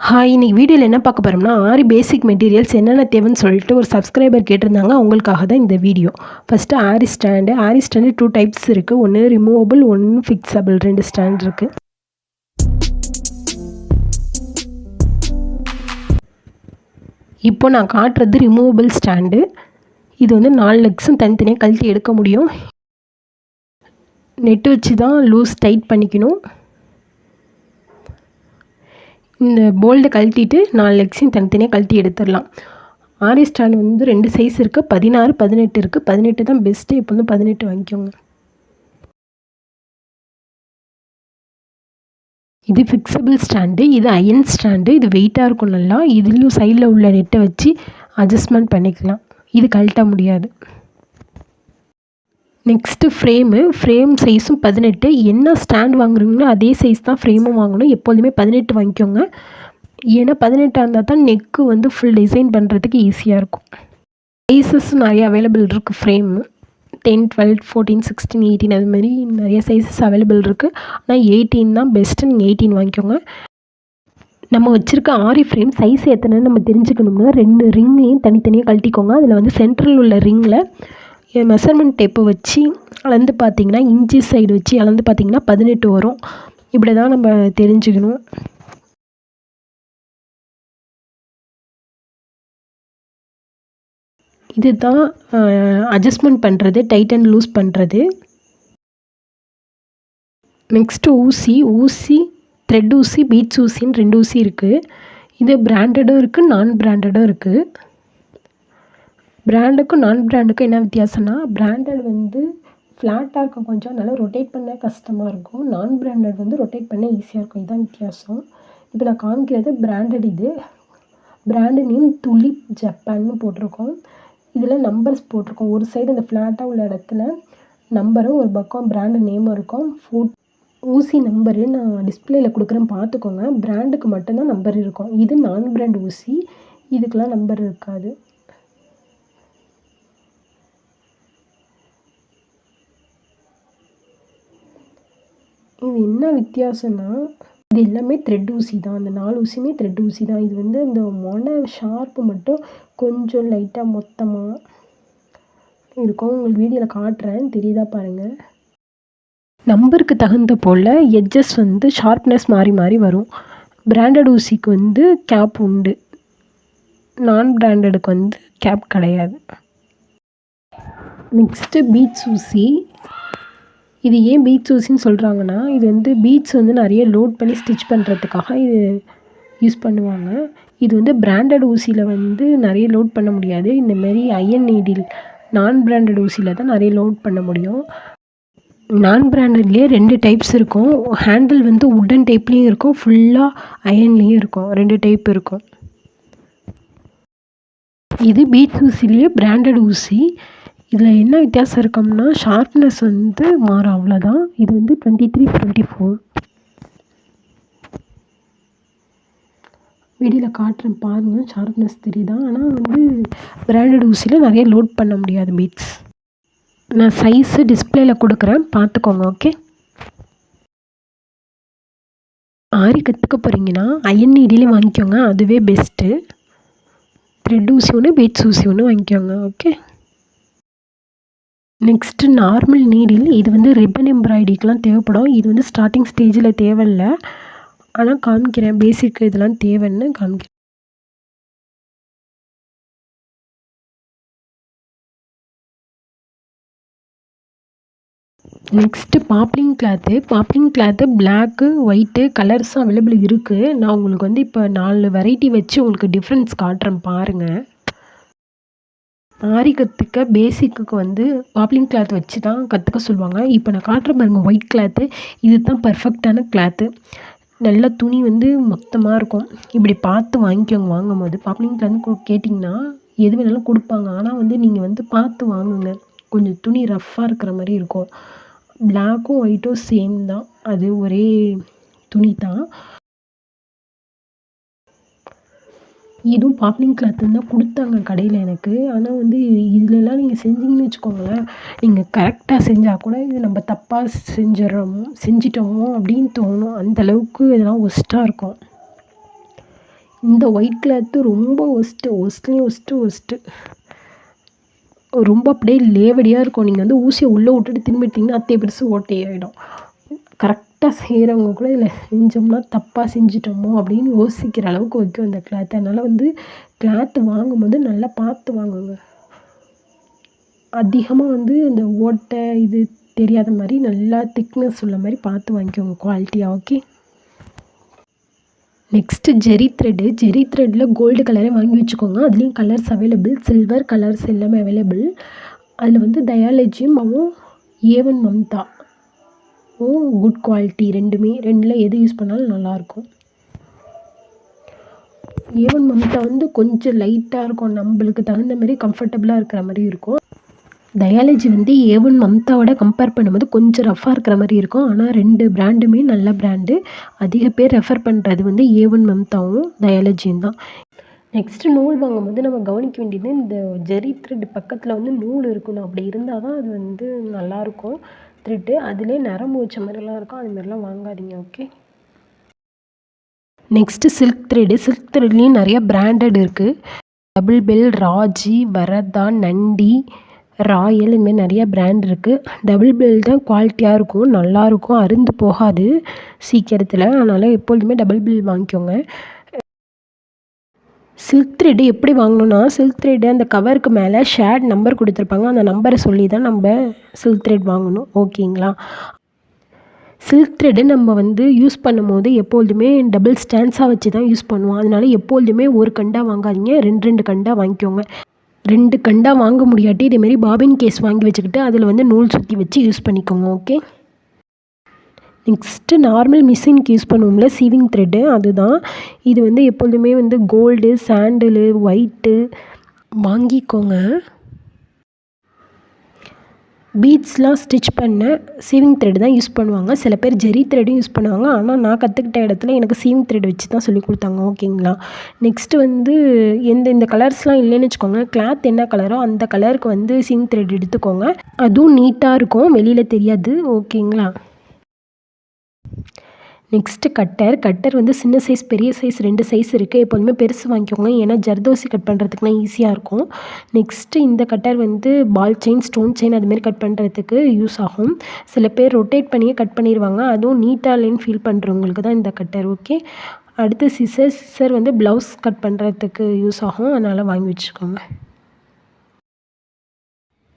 Hi, இன்னைக்கு வீடியோவில் என்ன பார்க்க போகிறோம்னா, ஆரி பேசிக் மெட்டீரியல்ஸ் என்னென்ன தேவைன்னு சொல்லிட்டு ஒரு சப்ஸ்கிரைபர் கேட்டிருந்தாங்க. அவங்களுக்காக தான் இந்த வீடியோ. ஃபஸ்ட்டு ஆரி ஸ்டாண்டு. ஆரி ஸ்டாண்டு 2 டைப்ஸ் இருக்குது. ஒன்று ரிமூவபிள், ஒன்று ஃபிக்ஸபிள். 2 ஸ்டாண்ட் இருக்குது. இப்போ நான் காட்டுறது ரிமூவபிள் ஸ்டாண்டு. இது வந்து 4 லெக்ஸும் தனித்தனியாக கழட்டி எடுக்க முடியும். நெட்டு வச்சு தான் லூஸ் டைட் பண்ணிக்கணும். இந்த போல்டை கழட்டிட்டு 4 லெக்ஸையும் தனித்தனியாக கழட்டி எடுத்துடலாம். ஆரி ஸ்டாண்ட் வந்து 2 சைஸ் இருக்குது, 16, 18 இருக்குது. 18 தான் பெஸ்ட்டு. இப்போ வந்து 18 வாங்கிக்கோங்க. இது ஃபிக்ஸபிள் ஸ்டாண்டு. இது அயன் ஸ்டாண்டு. இது வெயிட்டாக இருக்கும் நல்லா. இதுலேயும் சைடில் உள்ள நெட்டை வச்சு அட்ஜஸ்ட்மெண்ட் பண்ணிக்கலாம். இது கழட்ட முடியாது. நெக்ஸ்ட்டு ஃப்ரேம் சைஸும் 18. என்ன ஸ்டாண்ட் வாங்குறீங்களோ அதே சைஸ் தான் ஃப்ரேமும் வாங்கணும். எப்போதுமே 18 வாங்கிக்கோங்க. ஏன்னா 18 இருந்தால் தான் நெக்கு வந்து ஃபுல் டிசைன் பண்ணுறதுக்கு ஈஸியாக இருக்கும். சைஸஸ் நிறைய அவைலபிள் இருக்குது. ஃப்ரேமு 10, 12, 14, 16, 18 அது மாதிரி நிறைய சைஸஸ் அவைலபிள் இருக்குது. ஆனால் 18 தான் பெஸ்ட்டு. நீங்கள் 18 வாங்கிக்கோங்க. நம்ம வச்சுருக்க ஆரி ஃப்ரேம் சைஸ் எத்தனைன்னு நம்ம தெரிஞ்சுக்கணும்னா 2 ரிங்கையும் தனித்தனியாக கழட்டிக்கோங்க. அதில் வந்து சென்ட்ரல் உள்ள ரிங்கில் மெஷர்மெண்ட் டேப்பை வச்சு அளந்து பார்த்தீங்கன்னா, இன்ச்சி சைடு வச்சு அளந்து பார்த்தீங்கன்னா 18 வரும். இப்படி தான் நம்ம தெரிஞ்சுக்கணும். இது தான் அட்ஜஸ்ட்மெண்ட் பண்ணுறது, டைட் அண்ட் லூஸ் பண்ணுறது. நெக்ஸ்ட்டு ஊசி த்ரெட் ஊசி, பீட்ஸ் ஊசின்னு 2 ஊசி இருக்குது. இது பிராண்டடும் இருக்குது, நான் பிராண்டடும் இருக்குது. பிராண்டுக்கும் நான் பிராண்டுக்கும் என்ன வித்தியாசம்னா, பிராண்டட் வந்து ஃப்ளாட்டாக இருக்கும், கொஞ்சம் நல்லா ரொட்டேட் பண்ண கஷ்டமாக இருக்கும். நான் பிராண்டட் வந்து ரொட்டேட் பண்ண ஈஸியாக இருக்கும். இதுதான் வித்தியாசம். இப்போ நான் காமிக்கிறது பிராண்டட். இது பிராண்டு நேம் துலிப் ஜப்பான்னு போட்டிருக்கோம். இதில் நம்பர்ஸ் போட்டிருக்கோம். ஒரு சைடு இந்த ஃப்ளாட்டாக உள்ள இடத்துல நம்பரும், ஒரு பக்கம் பிராண்டு நேமும் இருக்கும். ஊசி நம்பரு நான் டிஸ்பிளேயில் கொடுக்குறேன், பார்த்துக்கோங்க. பிராண்டுக்கு மட்டும்தான் நம்பர் இருக்கும். இது நான் பிராண்ட் ஊசி, இதுக்கெலாம் நம்பர் இருக்காது. இது என்ன வித்தியாசம்னா, இது எல்லாமே த்ரெட் ஊசி தான். அந்த 4 ஊசியுமே த்ரெட் ஊசி தான். இது வந்து இந்த மொனை ஷார்ப்பு மட்டும் கொஞ்சம் லைட்டாக மொத்தமாக இருக்கும். உங்களுக்கு வீடியோவில் காட்டுறேன், தெரியுதா பாருங்கள். நம்பருக்கு தகுந்த போல் எட்ஜஸ் வந்து ஷார்ப்னஸ் மாறி மாறி வரும். பிராண்டட் ஊசிக்கு வந்து கேப் உண்டு, நான் பிராண்டடுக்கு வந்து கேப் கிடையாது. நெக்ஸ்ட்டு பீட்ஸ் ஊசி. இது ஏன் பீட்ஸ் ஊசின்னு சொல்கிறாங்கன்னா, இது வந்து பீட்ஸ் வந்து நிறைய லோட் பண்ணி ஸ்டிச் பண்ணுறதுக்காக இது யூஸ் பண்ணுவாங்க. இது வந்து பிராண்டட் ஊசியில் வந்து நிறைய லோட் பண்ண முடியாது. இந்தமாரி அயன் நீடில் நான் பிராண்டட் ஊசியில் தான் நிறைய லோட் பண்ண முடியும். நான் பிராண்டட்லேயே 2 டைப்ஸ் இருக்கும். ஹேண்டில் வந்து உட்டன் டைப்லேயும் இருக்கும், ஃபுல்லாக அயன்லேயும் இருக்கும். 2 டைப் இருக்கும். இது பீட்ஸ் ஊசிலேயே பிராண்டட் ஊசி. இதில் என்ன வித்தியாசம் இருக்கோம்னா, ஷார்ப்னஸ் வந்து மாறும், அவ்வளோதான். இது வந்து 23, 24. வீடியோவில் காட்டுறேன் பாருங்கள், ஷார்ப்னஸ் தெரியுதா. ஆனால் வந்து பிராண்டட் ஊசியில் நிறைய லோட் பண்ண முடியாது பீட்ஸ். நான் சைஸு டிஸ்பிளேயில் கொடுக்குறேன், பார்த்துக்கோங்க. ஓகே. ஆரி கற்றுக்க போகிறீங்கன்னா அயன் நீடிலே வாங்கிக்கோங்க, அதுவே பெஸ்ட்டு. த்ரெட் ஊசி ஒன்று, பீட்ஸ் ஊசி ஒன்று வாங்கிக்கோங்க. ஓகே. Next normal needle. இது வந்து ரிப்பன் எம்ப்ராய்டிக்கெலாம் தேவைப்படும். இது வந்து ஸ்டார்டிங் ஸ்டேஜில் தேவையில்லை, ஆனால் காமிக்கிறேன். பேசிக் இதெல்லாம் தேவைன்னு காமிக்கிறேன். Next poplin cloth black, white கலர்ஸும் அவைலபிள் இருக்குது. நான் உங்களுக்கு வந்து இப்போ 4 வெரைட்டி வச்சு உங்களுக்கு டிஃப்ரென்ஸ் காட்டுறேன் பாருங்கள். ஆரி கற்றுக்க பேசிக்கு வந்து பாப்லிங் கிளாத் வச்சு தான் கற்றுக்க சொல்லுவாங்க. இப்போ நான் காட்டுறேன் பாருங்கள், ஒயிட் கிளாத்து. இது தான் பர்ஃபெக்டான கிளாத்து. நல்ல துணி வந்து மொத்தமாக இருக்கும். இப்படி பார்த்து வாங்கிக்கோங்க. வாங்கும்போது பாப்லிங் கிளாத் கேட்டிங்கன்னா எது வேணாலும் கொடுப்பாங்க. ஆனால் வந்து நீங்கள் வந்து பார்த்து வாங்குங்க. கொஞ்சம் துணி ரஃப்பாக இருக்கிற மாதிரி இருக்கும். பிளாக்கும் ஒயிட்டும் சேம் தான், அது ஒரே துணி தான். இதுவும் பாப்லிங் கிளாத்துன்னு தான் கொடுத்தாங்க கடையில் எனக்கு. ஆனால் வந்து இதிலெல்லாம் நீங்கள் செஞ்சீங்கன்னு வச்சுக்கோங்களேன், நீங்கள் கரெக்டாக செஞ்சால் கூட இது நம்ம தப்பாக செஞ்சிட்டோமோ அப்படின்னு தோணும். அந்தளவுக்கு இதெல்லாம் ஒஸ்ட்டாக இருக்கும். இந்த ஒயிட் கிளாத்து ரொம்ப ஒஸ்ட்டு. ரொம்ப அப்படியே லேவடியாக இருக்கும். நீங்கள் வந்து ஊசியை உள்ளே விட்டுட்டு திரும்பிட்டிங்கன்னா அத்தை பெருசு ஓட்டையாயிடும். கரெக்டாக செய்கிறவங்க கூட இதில் செஞ்சோம்னா தப்பாக செஞ்சிட்டோமோ அப்படின்னு யோசிக்கிற அளவுக்கு வைக்கும் இந்த கிளாத். அதனால் வந்து கிளாத்து வாங்கும்போது நல்லா பார்த்து வாங்குங்க. அதிகமாக வந்து இந்த ஓட்டை இது தெரியாத மாதிரி நல்லா திக்னஸ் உள்ள மாதிரி பார்த்து வாங்கிக்கோங்க குவாலிட்டியாக. ஓகே. நெக்ஸ்ட்டு ஜெரி த்ரெட்டில் கோல்டு கலரே வாங்கி வச்சுக்கோங்க. அதுலேயும் கலர்ஸ் அவைலபிள், சில்வர் கலர்ஸ் எல்லாமே அவைலபிள். அதில் வந்து டயாலஜியும் A1 மம்தா குட் குவாலிட்டி. ரெண்டில் எது யூஸ் பண்ணாலும் நல்லாயிருக்கும். A1 மம்தா வந்து கொஞ்சம் லைட்டாக இருக்கும், நம்மளுக்கு தகுந்த மாதிரி கம்ஃபர்டபுளாக இருக்கிற மாதிரி இருக்கும். டயாலஜி வந்து A1 மம்தாவோட கம்பேர் பண்ணும்போது கொஞ்சம் ரஃப்பாக இருக்கிற மாதிரி இருக்கும். ஆனால் 2 பிராண்டுமே நல்ல பிராண்டு. அதிக பேர் ரெஃபர் பண்ணுறது வந்து A1 மம்தாவும் டயாலஜியும் தான். நெக்ஸ்ட்டு நூல் வாங்கும்போது நம்ம கவனிக்க வேண்டியது, இந்த ஜெரி த்ரெட் பக்கத்தில் வந்து நூல் இருக்கணும். அப்படி இருந்தால் தான் அது வந்து நல்லாயிருக்கும் த்ரெட்டு. அதிலே நரம்பு வச்ச மாதிரிலாம் இருக்கும், அது மாதிரிலாம் வாங்காதீங்க. ஓகே. நெக்ஸ்ட்டு சில்க் த்ரெட்லேயும் நிறைய பிராண்டட் இருக்குது. டபுள் பெல், ராஜி, வரதா, நண்டி, ராயல், இதுமாரி நிறையா பிராண்ட் இருக்குது. டபுள் பெல் தான் குவாலிட்டியாக இருக்கும், நல்லாயிருக்கும், அருந்து போகாது சீக்கிரத்தில். அதனால் எப்பொழுதுமே டபுள் பெல் வாங்கிக்கோங்க. சில்க் த்ரெட்டு எப்படி வாங்கணுன்னா, சில்க் த்ரெட்டு அந்த கவருக்கு மேலே ஷேட் நம்பர் கொடுத்துருப்பாங்க. அந்த நம்பரை சொல்லி தான் நம்ம சில்க் த்ரெட் வாங்கணும். ஓகேங்களா. சில்க் த்ரெட்டு நம்ம வந்து யூஸ் பண்ணும்போது எப்பொழுதுமே டபுள் ஸ்டாண்ட்ஸாக வச்சு தான் யூஸ் பண்ணுவோம். அதனால எப்பொழுதுமே ஒரு கண்டாக வாங்காதீங்க, 2 கண்டாக வாங்கிக்கோங்க. 2 கண்டாக வாங்க முடியாட்டி இதேமாரி பாபின் கேஸ் வாங்கி வச்சுக்கிட்டு அதில் வந்து நூல் சுற்றி வச்சு யூஸ் பண்ணிக்கோங்க. ஓகே. நெக்ஸ்ட்டு நார்மல் மிஷினுக்கு யூஸ் பண்ணுவோம்ல சீவிங் த்ரெட்டு, அதுதான். இது வந்து எப்பொழுதுமே வந்து கோல்டு, சாண்டிலு, ஒயிட்டு வாங்கிக்கோங்க. பீட்ஸ்லாம் ஸ்டிச் பண்ண சீவிங் த்ரெட் தான் யூஸ் பண்ணுவாங்க. சில பேர் ஜெரி த்ரெட்டும் யூஸ் பண்ணுவாங்க. ஆனால் நான் கற்றுக்கிட்ட இடத்துல எனக்கு சீவிங் த்ரெட் வச்சு தான் சொல்லி கொடுத்தாங்க. ஓகேங்களா. நெக்ஸ்ட்டு வந்து இந்த கலர்ஸ்லாம் இல்லைன்னு வச்சுக்கோங்க, கிளாத் என்ன கலரோ அந்த கலருக்கு வந்து சீவிங் த்ரெட் எடுத்துக்கோங்க. அதுவும் நீட்டாக இருக்கும், வெளியில் தெரியாது. ஓகேங்களா. நெக்ஸ்ட்டு கட்டர் வந்து சின்ன சைஸ், பெரிய சைஸ் 2 சைஸ் இருக்குது. எப்போதுமே பெருசு வாங்கிக்கோங்க, ஏன்னா ஜர்தோசி கட் பண்ணுறதுக்குலாம் ஈஸியாக இருக்கும். நெக்ஸ்ட்டு இந்த கட்டர் வந்து பால் செயின், ஸ்டோன் செயின் அதுமாரி கட் பண்ணுறதுக்கு யூஸ் ஆகும். சில பேர் ரொட்டேட் பண்ணியே கட் பண்ணிடுவாங்க, அதுவும் நீட்டாக இல்லைன்னு ஃபீல் பண்ணுறவங்களுக்கு தான் இந்த கட்டர். ஓகே. அடுத்து சிசர் வந்து ப்ளவுஸ் கட் பண்ணுறதுக்கு யூஸ் ஆகும், அதனால் வாங்கி வச்சுக்கோங்க.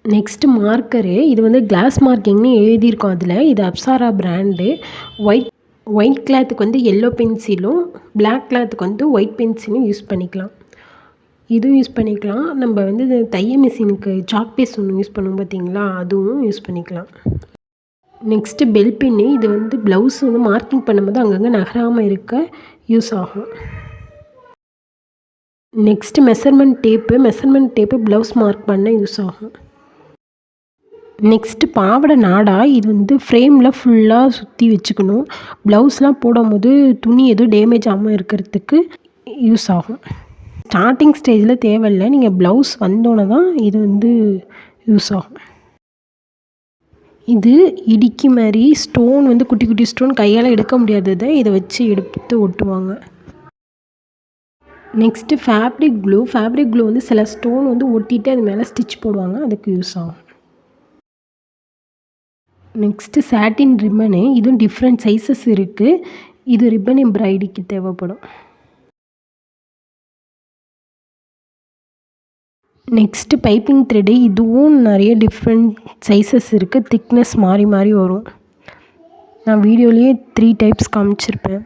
நெக்ஸ்ட்டு மார்க்கரு, இது வந்து கிளாஸ் மார்க்கிங்னு எழுதியிருக்கோம் அதில். இது அப்சாரா பிராண்டு. ஒயிட் கிளாத்துக்கு வந்து எல்லோ பென்சிலும், பிளாக் கிளாத்துக்கு வந்து ஒயிட் பென்சிலும் யூஸ் பண்ணிக்கலாம். இதுவும் யூஸ் பண்ணிக்கலாம். நம்ம வந்து தைய மிஷினுக்கு சாக் பீஸ் ஒன்று யூஸ் பண்ணுவோம் பார்த்தீங்களா, அதுவும் யூஸ் பண்ணிக்கலாம். நெக்ஸ்ட்டு பெல் பின்னு, இது வந்து ப்ளவுஸ் வந்து மார்க்கிங் பண்ணும்போது அங்கங்கே நகராமல் இருக்க யூஸ் ஆகும். Next measurement tape blouse mark பண்ண யூஸ் ஆகும். நெக்ஸ்ட்டு பாவாடை நாடா, இது வந்து ஃப்ரேமில் ஃபுல்லாக சுற்றி வச்சுக்கணும். ப்ளவுஸ்லாம் போடும்போது துணி எதுவும் டேமேஜ் ஆகாமல் இருக்கிறதுக்கு யூஸ் ஆகும். ஸ்டார்டிங் ஸ்டேஜில் தேவையில்லை, நீங்கள் ப்ளவுஸ் வந்தோடனே தான் இது வந்து யூஸ் ஆகும். இது இடுக்கி மாதிரி ஸ்டோன் வந்து குட்டி குட்டி ஸ்டோன் கையால் எடுக்க முடியாததை இதை வச்சு எடுத்து ஒட்டுவாங்க. நெக்ஸ்ட்டு ஃபேப்ரிக் க்ளூ வந்து சில ஸ்டோன் வந்து ஒட்டிட்டு அது மேலே ஸ்டிச் போடுவாங்க, அதுக்கு யூஸ் ஆகும். நெக்ஸ்ட்டு சாட்டின் ரிப்பனு, இதுவும் டிஃப்ரெண்ட் சைஸஸ் இருக்குது. இது ரிப்பன் எம்ப்ராய்டிக்கு தேவைப்படும். நெக்ஸ்ட்டு பைப்பிங் த்ரெட்டு, இதுவும் நிறைய டிஃப்ரெண்ட் சைஸஸ் இருக்குது. திக்னஸ் மாறி மாறி வரும். நான் வீடியோலேயே 3 டைப்ஸ் காமிச்சிருப்பேன்.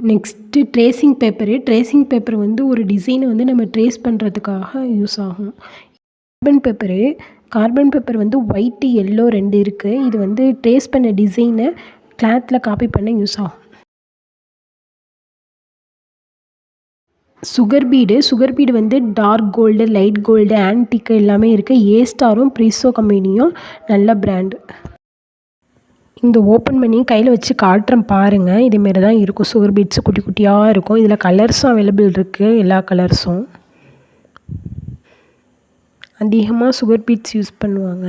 நெக்ஸ்ட்டு ட்ரேசிங் பேப்பர் வந்து ஒரு டிசைனை வந்து நம்ம ட்ரேஸ் பண்ணுறதுக்காக யூஸ் ஆகும். கார்பன் பேப்பர் வந்து ஒயிட்டு, எல்லோ 2 இருக்குது. இது வந்து ட்ரேஸ் பண்ண டிசைனை கிளாத்தில் காப்பி பண்ண யூஸ் ஆகும். சுகர் பீடு வந்து dark gold, light gold, antique எல்லாமே இருக்குது. A-ஸ்டாரும் ப்ரிஸோ கம்பெனியும் நல்ல பிராண்டு. இந்த ஓப்பன் பண்ணி கையில் வச்சு காட்டுறேன் பாருங்கள். இதேமாரி தான் இருக்கும். சுகர் பீட்ஸு குட்டி குட்டியாக இருக்கும். இதில் கலர்ஸும் அவைலபிள் இருக்குது, எல்லா கலர்ஸும். அதிகமாக சுகர் பீட்ஸ் யூஸ் பண்ணுவாங்க.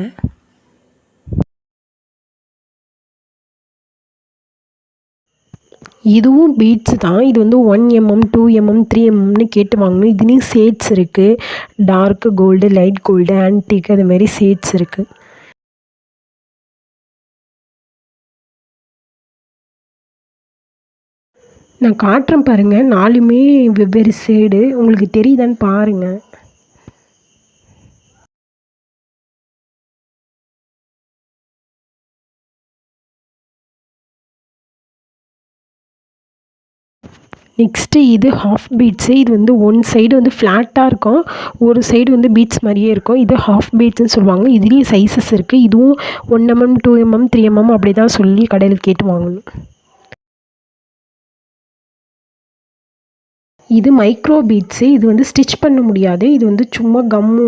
இதுவும் பீட்ஸ் தான். இது வந்து 1 mm 2 mm 3 mmன்னு கேட்டு வாங்கணும். இதுலேயும் ஷேட்ஸ் இருக்குது. Dark gold, light gold, antique அது மாதிரி ஷேட்ஸ் இருக்குது. நான் காட்டுறேன் பாருங்கள். 4மே வெவ்வேறு ஷேடு. உங்களுக்கு தெரியுதான்னு பாருங்கள். நெக்ஸ்ட்டு இது ஹாஃப் பீட்ஸு. இது வந்து ஒன் சைடு வந்து ஃப்ளாட்டாக இருக்கும், ஒரு சைடு வந்து பீட்ஸ் மாதிரியே இருக்கும். இது ஹாஃப் பீட்ஸ்ன்னு சொல்லுவாங்க. இதுலேயும் சைஸஸ் இருக்குது. இதுவும் 1 mm 2 mm 3 mm அப்படி தான் சொல்லி கடையில் கேட்டு வாங்கணும். இது மைக்ரோ பீட்ஸு. இது வந்து ஸ்டிச் பண்ண முடியாது. இது வந்து சும்மா கம்மு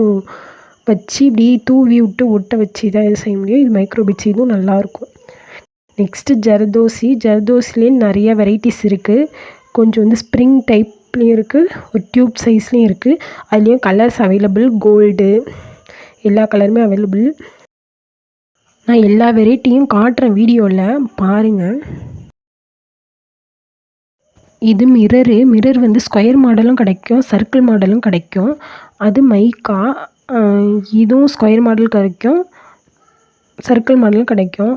வச்சு இப்படி தூவி விட்டு ஒட்ட வச்சு தான் இது செய்ய முடியும். இது மைக்ரோ பீட்ஸ். இதுவும் நல்லாயிருக்கும். நெக்ஸ்ட்டு ஜர்தோசி. ஜர்தோசிலே நிறைய வெரைட்டிஸ் இருக்குது. கொஞ்சம் வந்து ஸ்ப்ரிங் டைப்லேயும் இருக்குது, ஒரு டியூப் சைஸ்லேயும் இருக்குது. அதுலேயும் கலர்ஸ் அவைலபிள். கோல்டு எல்லா கலருமே அவைலபிள். நான் எல்லா வெரைட்டியும் காட்டுறேன் வீடியோவில் பாருங்கள். இது மிரர் வந்து ஸ்கொயர் மாடலும் கிடைக்கும், சர்க்கிள் மாடலும் கிடைக்கும். அது மைக்கா. இதுவும் ஸ்கொயர் மாடல் கிடைக்கும், சர்க்கிள் மாடலும் கிடைக்கும்.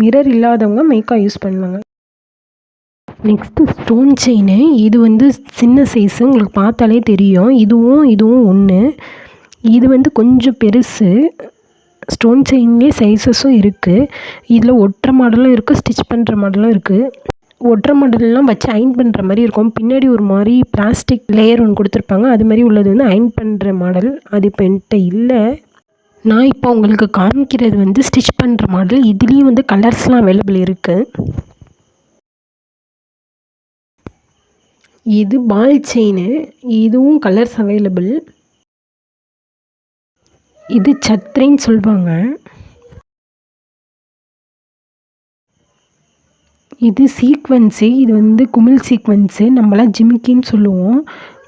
மிரர் இல்லாதவங்க மைக்கா யூஸ் பண்ணுவாங்க. Next stone chain. இது வந்து சின்ன சைஸு, உங்களுக்கு பார்த்தாலே தெரியும். இதுவும் ஒன்று. இது வந்து கொஞ்சம் பெருசு. ஸ்டோன் செயின்லேயே சைஸஸும் இருக்குது. இதில் ஒட்டுற மாடலும் இருக்குது, ஸ்டிச் பண்ணுற மாடலும் இருக்குது. ஒட்டுற மாடல்லாம் வச்சு அயன் பண்ணுற மாதிரி இருக்கும். பின்னாடி ஒரு மாதிரி பிளாஸ்டிக் லேயர் ஒன்று கொடுத்துருப்பாங்க. அது மாதிரி உள்ளது வந்து அயன் பண்ணுற மாடல். அது இப்போ என்கிட்ட இல்லை. நான் இப்போ உங்களுக்கு காமிக்கிறது வந்து ஸ்டிச் பண்ணுற மாடல். இதுலேயும் வந்து கலர்ஸ்லாம் அவைலபிள் இருக்குது. இது பால் செயின். இதுவும் கலர்ஸ் அவைலபிள். இது சத்ரின்னு சொல்லுவாங்க. இது சீக்வன்ஸு. இது வந்து குமிழ் சீக்வன்ஸு. நம்மளாம் ஜிமிக்கின்னு சொல்லுவோம்.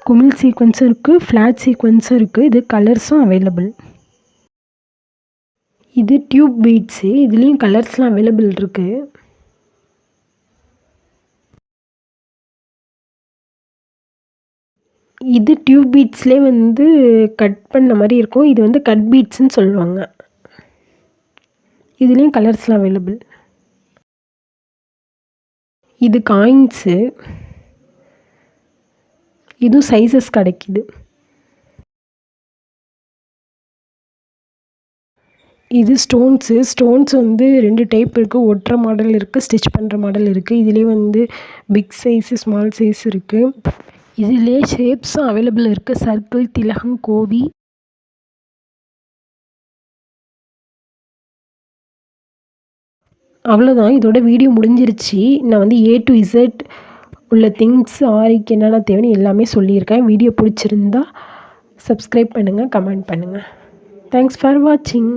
குமிழ் சீக்வன்ஸும் இருக்குது, ஃப்ளாட் சீக்வன்ஸும் இருக்குது. இது கலர்ஸும் அவைலபிள். இது டியூப் பீட்ஸு. இதுலேயும் கலர்ஸ்லாம் அவைலபிள் இருக்குது. இது டியூப் பீட்ஸ்லேயே வந்து கட் பண்ண மாதிரி இருக்கும். இது வந்து கட் பீட்ஸ்ன்னு சொல்லுவாங்க. இதுலேயும் கலர்ஸ்லாம் அவைலபிள். இது காயின்ஸு. இதுவும் சைஸஸ் கிடைக்கிது. இது ஸ்டோன்ஸ் வந்து 2 டைப் இருக்குது. ஒட்டுற மாடல் இருக்குது, ஸ்டிச் பண்ணுற மாடல் இருக்குது. இதுலேயே வந்து பிக் சைஸு, ஸ்மால் சைஸ் இருக்குது. இதுலேயே ஷேப்ஸும் அவைலபிள் இருக்குது. சர்க்கிள், திலகம், கோபி. அவ்வளோதான். இதோட வீடியோ முடிஞ்சிருச்சு. நான் வந்து A to Z உள்ள திங்ஸ் ஆரிக்கு என்னென்ன தேவைன்னு எல்லாமே சொல்லியிருக்கேன். வீடியோ பிடிச்சிருந்தா சப்ஸ்கிரைப் பண்ணுங்கள், கமெண்ட் பண்ணுங்கள். தேங்க்ஸ் ஃபார் வாட்சிங்.